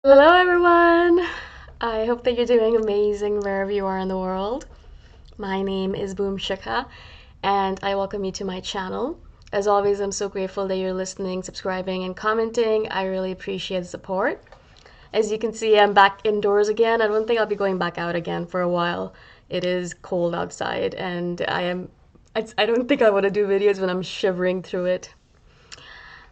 Hello, everyone. I hope that you're doing amazing wherever you are in the world. My name is Boom Shikha, and I welcome you to my channel. As always, I'm so grateful that you're listening, subscribing, and commenting. I really appreciate the support. As you can see, I'm back indoors again. I don't think I'll be going back out again for a while. It is cold outside, and I don't think I want to do videos when I'm shivering through it.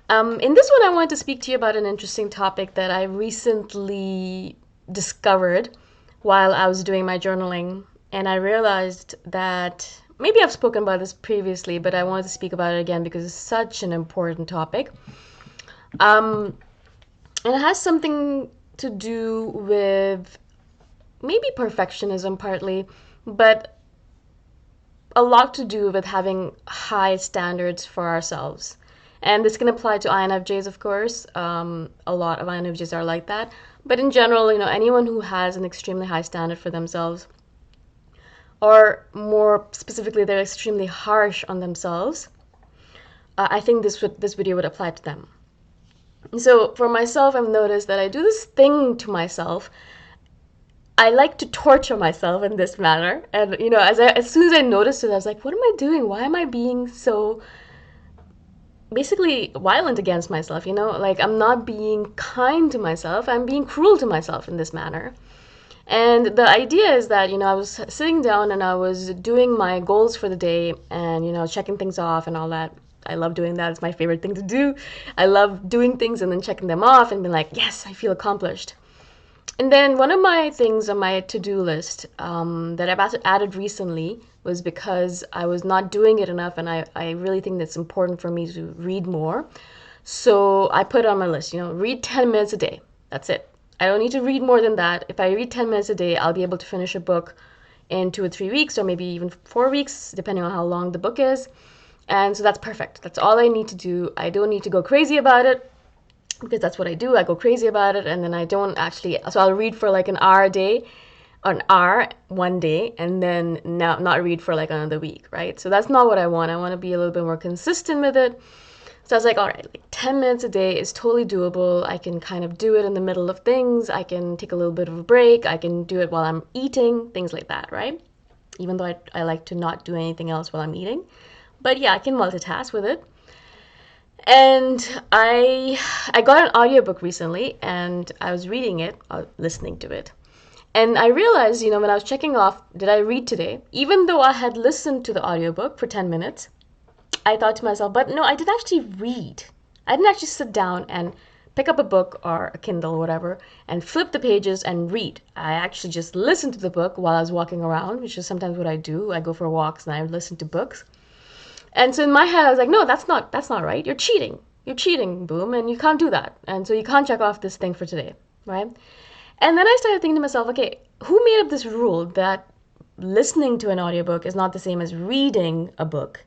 In this one, I wanted to speak to you about an interesting topic that I recently discovered while I was doing my journaling. And I realized that maybe I've spoken about this previously, but I wanted to speak about it again because it's such an important topic. Um, and it has something to do with maybe perfectionism partly, but a lot to do with having high standards for ourselves. And this can apply to INFJs, of course. A lot of INFJs are like that. But in general, anyone who has an extremely high standard for themselves, or more specifically, they're extremely harsh on themselves, I think this video would apply to them. So for myself, I've noticed that I do this thing to myself. I like to torture myself in this manner, and as soon as I noticed it, I was like, "What am I doing? Why am I being so basically violent against myself? Like I'm not being kind to myself. I'm being cruel to myself in this manner." And the idea is that I was sitting down and I was doing my goals for the day, and checking things off and all that. I love doing that. It's my favorite thing to do. I love doing things and then checking them off and being like, yes, I feel accomplished. And then one of my things on my to-do list that I've added recently was because I was not doing it enough, and I really think that's important for me to read more. So I put it on my list, read 10 minutes a day. That's it. I don't need to read more than that. If I read 10 minutes a day, I'll be able to finish a book in 2 or 3 weeks, or maybe even 4 weeks, depending on how long the book is. And so that's perfect. That's all I need to do. I don't need to go crazy about it, because that's what I do. I go crazy about it, and then I don't actually. So I'll read for like an hour a day, an hour one day, and then not read for like another week, right? So that's not what I want. I want to be a little bit more consistent with it. So I was like, all right, like 10 minutes a day is totally doable. I can kind of do it in the middle of things. I can take a little bit of a break. I can do it while I'm eating, things like that, right? Even though I like to not do anything else while I'm eating. But yeah, I can multitask with it. And I got an audiobook recently, and I was reading it, listening to it. And I realized, when I was checking off, did I read today? Even though I had listened to the audiobook for 10 minutes, I thought to myself, but no, I didn't actually read. I didn't actually sit down and pick up a book or a Kindle or whatever and flip the pages and read. I actually just listened to the book while I was walking around, which is sometimes what I do. I go for walks and I listen to books. And so in my head, I was like, no, that's not right. You're cheating. You're cheating, Boom, and you can't do that. And so you can't check off this thing for today, right? And then I started thinking to myself, okay, who made up this rule that listening to an audiobook is not the same as reading a book?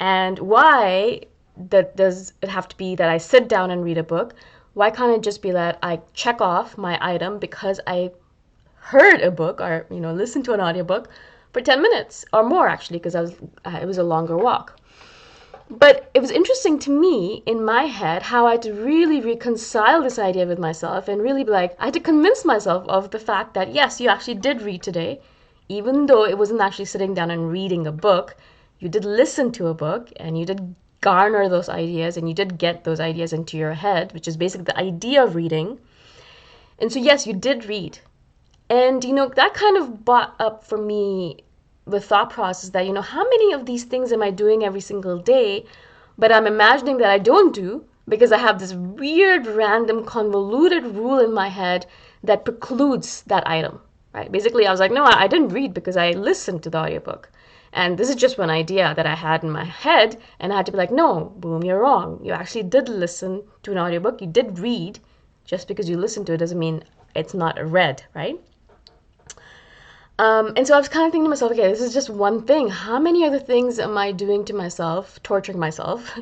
And why that does it have to be that I sit down and read a book? Why can't it just be that I check off my item because I heard a book or listened to an audiobook for 10 minutes or more, actually, because it was a longer walk. But it was interesting to me in my head how I had to really reconcile this idea with myself and really be like, I had to convince myself of the fact that yes, you actually did read today, even though it wasn't actually sitting down and reading a book. You did listen to a book and you did garner those ideas and you did get those ideas into your head, which is basically the idea of reading. And so, yes, you did read. And, that kind of brought up for me the thought process that, how many of these things am I doing every single day, but I'm imagining that I don't do because I have this weird, random, convoluted rule in my head that precludes that item, right? Basically, I was like, no, I didn't read because I listened to the audiobook. And this is just one idea that I had in my head, and I had to be like, no, Boom, you're wrong. You actually did listen to an audiobook. You did read. Just because you listen to it doesn't mean it's not read, right? And so I was kind of thinking to myself, okay, this is just one thing. How many other things am I doing to myself, torturing myself?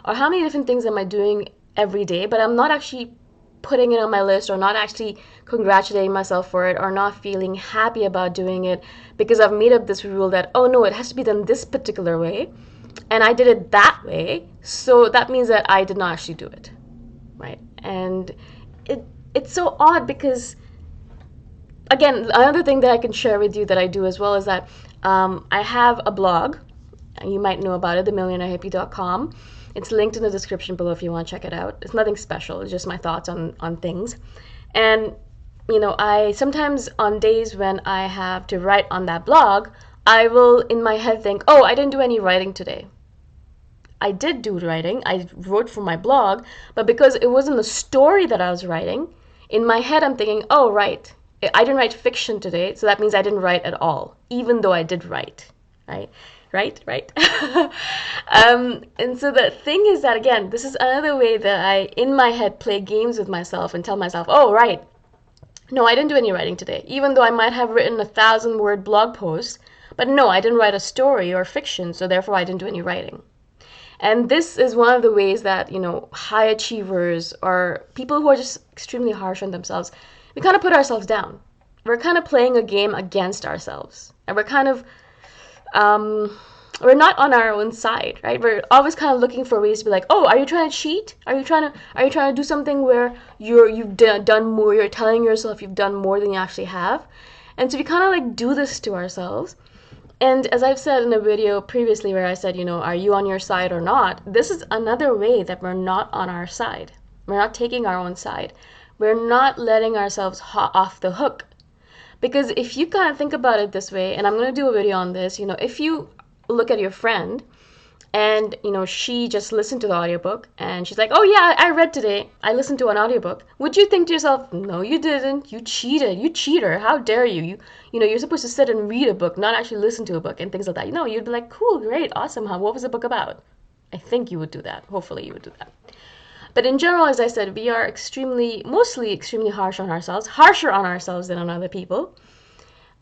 Or how many different things am I doing every day, but I'm not actually putting it on my list or not actually congratulating myself for it or not feeling happy about doing it because I've made up this rule that, oh no, it has to be done this particular way. And I did it that way. So that means that I did not actually do it, right? And it's so odd because, again, another thing that I can share with you that I do as well is that I have a blog. You might know about it, the millionairehippie.com. It's linked in the description below if you want to check it out. It's nothing special. It's just my thoughts on things. And, I sometimes on days when I have to write on that blog, I will in my head think, oh, I didn't do any writing today. I did do writing. I wrote for my blog, but because it wasn't the story that I was writing, in my head I'm thinking, oh, right, I didn't write fiction today, so that means I didn't write at all, even though I did write, right? Right. And so the thing is that, again, this is another way that I, in my head, play games with myself and tell myself, oh, right, no, I didn't do any writing today, even though I might have written 1,000-word blog post, but no, I didn't write a story or fiction, so therefore I didn't do any writing. And this is one of the ways that, high achievers or people who are just extremely harsh on themselves, we kind of put ourselves down. We're kind of playing a game against ourselves. And we're kind of, we're not on our own side, right? We're always kind of looking for ways to be like, oh, are you trying to cheat? Are you trying to do something where you've done more, you're telling yourself you've done more than you actually have? And so we kind of like do this to ourselves. And as I've said in a video previously where I said, are you on your side or not? This is another way that we're not on our side. We're not taking our own side. We're not letting ourselves off the hook. Because if you kind of think about it this way, and I'm going to do a video on this, if you look at your friend and, she just listened to the audiobook and she's like, oh yeah, I read today. I listened to an audiobook. Would you think to yourself, no, you didn't. You cheated. You cheater. How dare you? You're supposed to sit and read a book, not actually listen to a book and things like that. You'd be like, cool, great, awesome. What was the book about? I think you would do that. Hopefully you would do that. But in general, as I said, we are mostly extremely harsh on ourselves, harsher on ourselves than on other people.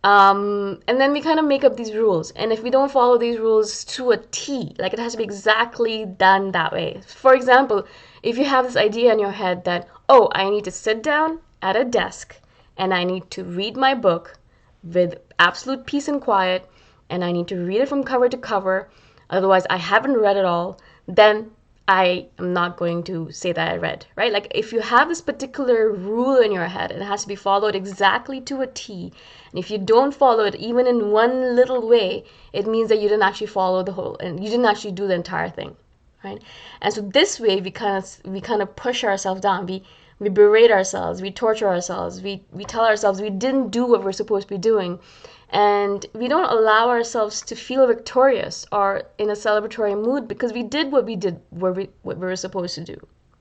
And then we kind of make up these rules. And if we don't follow these rules to a T, like it has to be exactly done that way. For example, if you have this idea in your head that, oh, I need to sit down at a desk and I need to read my book with absolute peace and quiet, and I need to read it from cover to cover, otherwise I haven't read it all, then I am not going to say that I read, right? Like if you have this particular rule in your head, it has to be followed exactly to a T. And if you don't follow it even in one little way, it means that you didn't actually follow the whole, and you didn't actually do the entire thing, right? And so this way we kind of push ourselves down. We berate ourselves, we torture ourselves, we tell ourselves we didn't do what we're supposed to be doing. And we don't allow ourselves to feel victorious or in a celebratory mood because we did what we were supposed to do.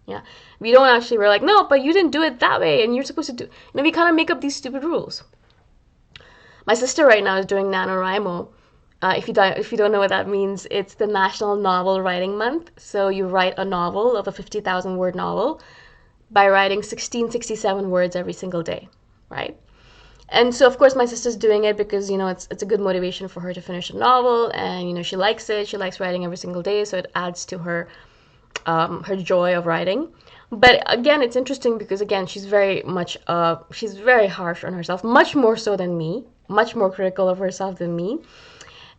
Yeah, we're like, no, but you didn't do it that way, and you're supposed to do. We kind of make up these stupid rules. My sister right now is doing NaNoWriMo. If you don't know what that means, it's the National Novel Writing Month. So you write a novel of a 50,000-word novel by writing 1667 words every single day, right? And so, of course, my sister's doing it because, it's a good motivation for her to finish a novel, and, she likes it. She likes writing every single day, so it adds to her her joy of writing. But again, it's interesting because, again, she's very harsh on herself, much more so than me, much more critical of herself than me.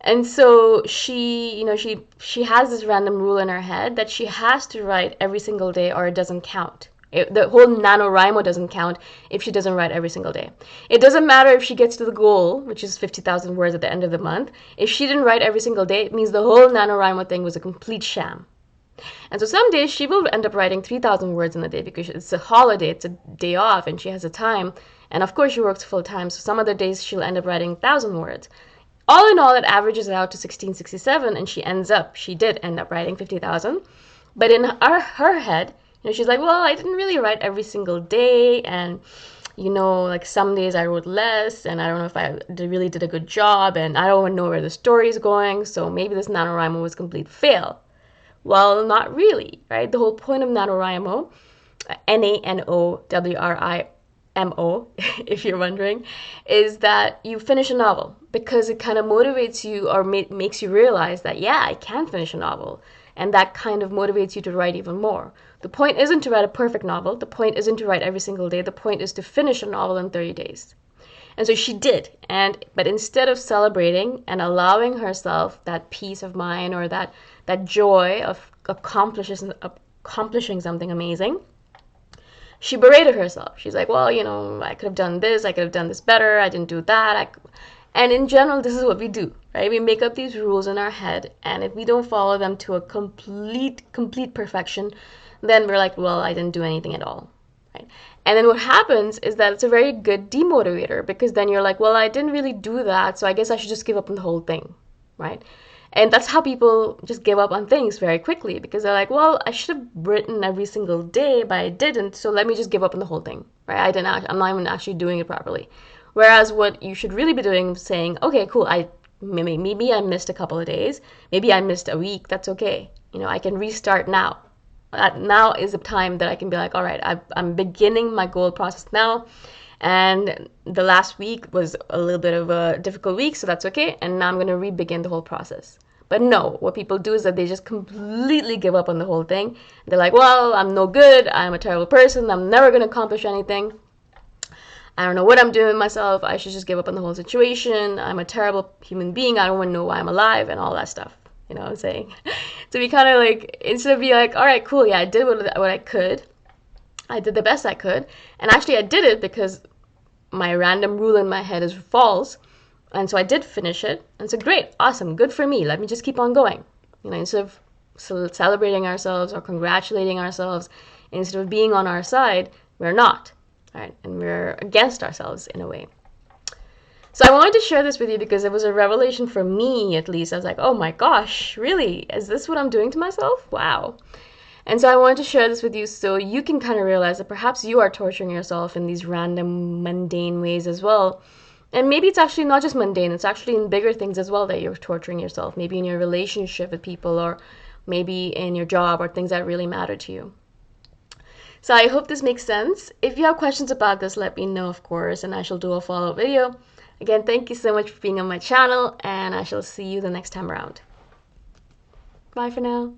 And so she has this random rule in her head that she has to write every single day or it doesn't count. The whole NaNoWriMo doesn't count if she doesn't write every single day. It doesn't matter if she gets to the goal, which is 50,000 words at the end of the month. If she didn't write every single day, it means the whole NaNoWriMo thing was a complete sham. And so some days she will end up writing 3,000 words in a day because it's a holiday, it's a day off, and she has a time. And of course she works full time, so some other days she'll end up writing 1,000 words. All in all, it averages out to 1667, and she did end up writing 50,000. But in her head, she's like, well, I didn't really write every single day, and, like some days I wrote less, and I don't know if I really did a good job, and I don't know where the story is going, so maybe this NaNoWriMo was a complete fail. Well, not really, right? The whole point of NaNoWriMo, NaNoWriMo, if you're wondering, is that you finish a novel because it kind of motivates you or makes you realize that, yeah, I can finish a novel. And that kind of motivates you to write even more. The point isn't to write a perfect novel. The point isn't to write every single day. The point is to finish a novel in 30 days. And so she did. But instead of celebrating and allowing herself that peace of mind or that joy of accomplishing something amazing, she berated herself. She's like, well, you know, I could have done this, I could have done this better, I didn't do that. And in general, this is what we do, right? We make up these rules in our head, and if we don't follow them to a complete perfection, then we're like, well, I didn't do anything at all, right? And then what happens is that it's a very good demotivator, because then you're like, well, I didn't really do that, so I guess I should just give up on the whole thing, right? And that's how people just give up on things very quickly, because they're like, well, I should have written every single day, but I didn't, so let me just give up on the whole thing, right? I'm not even actually doing it properly. Whereas what you should really be doing is saying, okay, cool, maybe I missed a couple of days, maybe I missed a week, that's okay. You know, I can restart now. Now is the time that I can be like, all right, I'm beginning my goal process now. And the last week was a little bit of a difficult week, so that's okay. And now I'm going to re-begin the whole process. But no, what people do is that they just completely give up on the whole thing. They're like, well, I'm no good. I'm a terrible person. I'm never going to accomplish anything. I don't know what I'm doing with myself. I should just give up on the whole situation. I'm a terrible human being. I don't want to know why I'm alive and all that stuff. You know what I'm saying? To be kind of like, instead of being like, all right, cool, yeah, I did what I could. I did the best I could. And actually I did it because my random rule in my head is false. And so I did finish it. And so great, awesome, good for me. Let me just keep on going. You know, instead of celebrating ourselves or congratulating ourselves, instead of being on our side, we're not. Right? And we're against ourselves in a way. So I wanted to share this with you because it was a revelation for me, at least. I was like, oh my gosh, really? Is this what I'm doing to myself? Wow. And so I wanted to share this with you so you can kind of realize that perhaps you are torturing yourself in these random, mundane ways as well. And maybe it's actually not just mundane, it's actually in bigger things as well that you're torturing yourself. Maybe in your relationship with people, or maybe in your job, or things that really matter to you. So I hope this makes sense. If you have questions about this, let me know, of course, and I shall do a follow-up video. Again, thank you so much for being on my channel, and I shall see you the next time around. Bye for now.